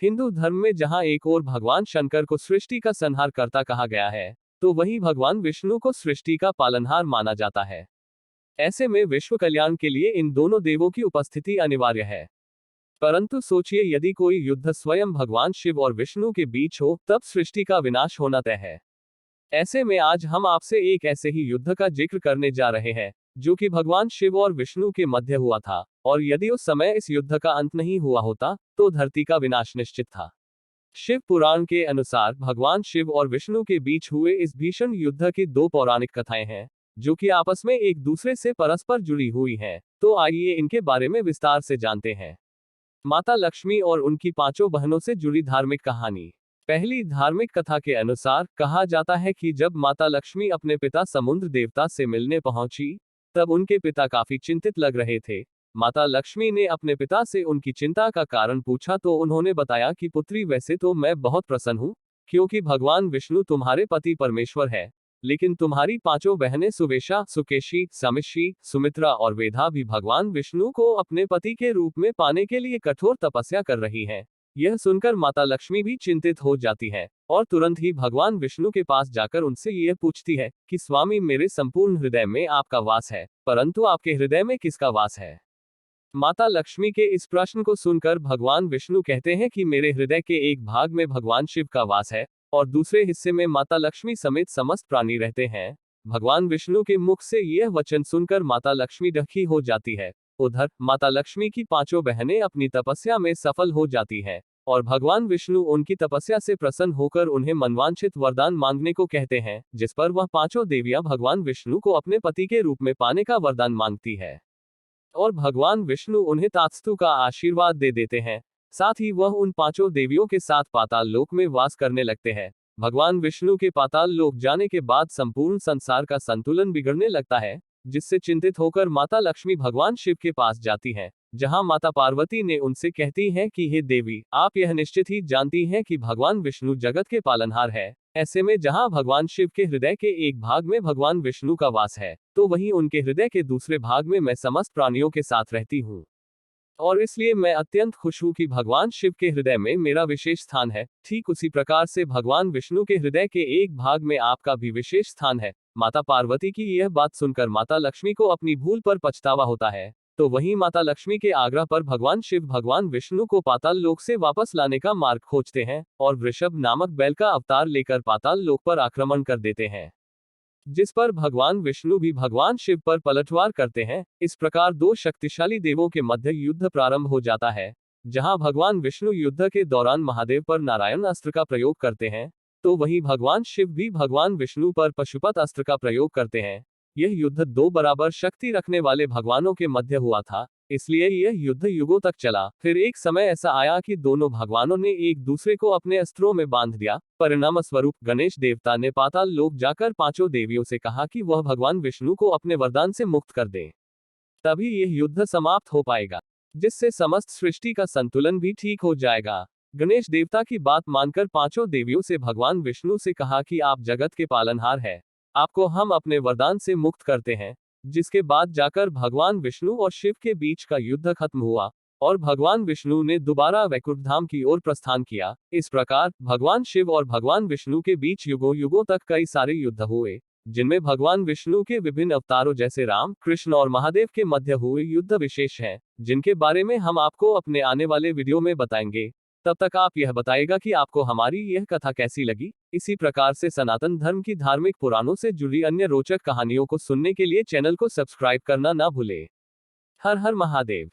हिंदू धर्म में जहां एक ओर भगवान शंकर को सृष्टि का संहारकर्ता कहा गया है, तो वहीं भगवान विष्णु को सृष्टि का पालनहार माना जाता है। ऐसे में विश्व कल्याण के लिए इन दोनों देवों की उपस्थिति अनिवार्य है। परंतु सोचिए, यदि कोई युद्ध स्वयं भगवान शिव और विष्णु के बीच हो, तब सृष्टि का विनाश होना तय है। ऐसे में आज हम आपसे एक ऐसे ही युद्ध का जिक्र करने जा रहे हैं, जो कि भगवान शिव और विष्णु के मध्य हुआ था, और यदि उस समय इस युद्ध का अंत नहीं हुआ होता, तो धरती का विनाश निश्चित था। शिव पुराण के अनुसार भगवान शिव और विष्णु के बीच हुए इस भीषण युद्ध की दो पौराणिक कथाएं हैं, जो कि आपस में एक दूसरे से परस्पर जुड़ी हुई हैं। तो आइए इनके बारे में विस्तार से जानते हैं। माता लक्ष्मी और उनकी पांचों बहनों से जुड़ी धार्मिक कहानी। पहली धार्मिक कथा के अनुसार कहा जाता है कि जब माता लक्ष्मी अपने पिता समुद्र देवता से मिलने पहुंची, तब उनके पिता काफी चिंतित लग रहे थे। माता लक्ष्मी ने अपने पिता से उनकी चिंता का कारण पूछा, तो उन्होंने बताया कि पुत्री, वैसे तो मैं बहुत प्रसन्न हूँ, क्योंकि भगवान विष्णु तुम्हारे पति परमेश्वर है, लेकिन तुम्हारी पांचों बहनें सुवेशा, सुकेशी, समिशी, सुमित्रा और वेदा भी भगवान विष्णु को अपने पति के रूप में पाने के लिए कठोर तपस्या कर रही हैं। यह सुनकर माता लक्ष्मी भी चिंतित हो जाती है, और तुरंत ही भगवान विष्णु के पास जाकर उनसे यह पूछती है कि स्वामी, मेरे संपूर्ण हृदय में आपका वास है, परंतु आपके हृदय में किसका वास है? माता लक्ष्मी के इस प्रश्न को सुनकर भगवान विष्णु कहते हैं कि मेरे हृदय के एक भाग में भगवान शिव का वास है, और दूसरे हिस्से में माता लक्ष्मी समेत समस्त प्राणी रहते हैं। भगवान विष्णु के मुख से यह वचन सुनकर माता लक्ष्मी दुखी हो जाती है। उधर माता लक्ष्मी की पांचों बहनें अपनी तपस्या में सफल हो जाती हैं, और भगवान विष्णु उनकी तपस्या से प्रसन्न होकर उन्हें मनवांछित वरदान मांगने को कहते हैं, जिस पर वह पांचों देवियां भगवान विष्णु को अपने पति के रूप में पाने का वरदान मांगती है, और भगवान विष्णु उन्हें तथास्तु का आशीर्वाद दे देते हैं। साथ ही वह उन पांचों देवियों के साथ पाताल लोक में वास करने लगते हैं। भगवान विष्णु के पाताल लोक जाने के बाद संपूर्ण संसार का संतुलन बिगड़ने लगता है, जिससे चिंतित होकर माता लक्ष्मी भगवान शिव के पास जाती हैं, जहां माता पार्वती ने उनसे कहती हैं कि हे देवी, आप यह निश्चित ही जानती हैं कि भगवान विष्णु जगत के पालनहार है। ऐसे में जहां भगवान शिव के हृदय के एक भाग में भगवान विष्णु का वास है, तो वहीं उनके हृदय के दूसरे भाग में मैं समस्त प्राणियों के साथ रहती हूँ, और इसलिए मैं अत्यंत खुश हूँ कि भगवान शिव के हृदय में मेरा विशेष स्थान है। ठीक उसी प्रकार से भगवान विष्णु के हृदय के एक भाग में आपका भी विशेष स्थान है। माता पार्वती की यह बात सुनकर माता लक्ष्मी को अपनी भूल पर पछतावा होता है। तो वहीं माता लक्ष्मी के आग्रह पर भगवान शिव भगवान विष्णु को पाताल लोक से वापस लाने का मार्ग खोजते हैं, और वृषभ नामक बैल का अवतार लेकर पाताल लोक पर आक्रमण कर देते हैं, जिस पर भगवान विष्णु भी भगवान शिव पर पलटवार करते हैं। इस प्रकार दो शक्तिशाली देवों के मध्य युद्ध प्रारंभ हो जाता है, जहां भगवान विष्णु युद्ध के दौरान महादेव पर नारायण अस्त्र का प्रयोग करते हैं, तो वहीं भगवान शिव भी भगवान विष्णु पर पशुपत अस्त्र का प्रयोग करते हैं। यह युद्ध दो बराबर शक्ति रखने वाले भगवानों के मध्य हुआ था, इसलिए यह युद्ध युगों तक चला। फिर एक समय ऐसा आया कि दोनों भगवानों ने एक दूसरे को अपने अस्त्रों में बांध दिया। परिणाम स्वरूप गणेश देवता ने पाताल लोक जाकर पांचों देवियों से कहा कि वह भगवान विष्णु को अपने वरदान से मुक्त कर दें, तभी यह युद्ध समाप्त हो पाएगा, जिससे समस्त सृष्टि का संतुलन भी ठीक हो जाएगा। गणेश देवता की बात मानकर पांचों देवियों से भगवान विष्णु से कहा कि आप जगत के पालनहार हैं, आपको हम अपने वरदान से मुक्त करते हैं। जिसके बाद जाकर भगवान विष्णु और शिव के बीच का युद्ध खत्म हुआ, और भगवान विष्णु ने दोबारा वैकुंठ धाम की ओर प्रस्थान किया। इस प्रकार भगवान शिव और भगवान विष्णु के बीच युगों युगों तक कई सारे युद्ध हुए, जिनमें भगवान विष्णु के विभिन्न अवतारों जैसे राम, कृष्ण और महादेव के मध्य हुए युद्ध विशेष हैं, जिनके बारे में हम आपको अपने आने वाले वीडियो में बताएंगे। तब तक आप यह बताएगा कि आपको हमारी यह कथा कैसी लगी। इसी प्रकार से सनातन धर्म की धार्मिक पुराणों से जुड़ी अन्य रोचक कहानियों को सुनने के लिए चैनल को सब्सक्राइब करना ना भूले। हर हर महादेव।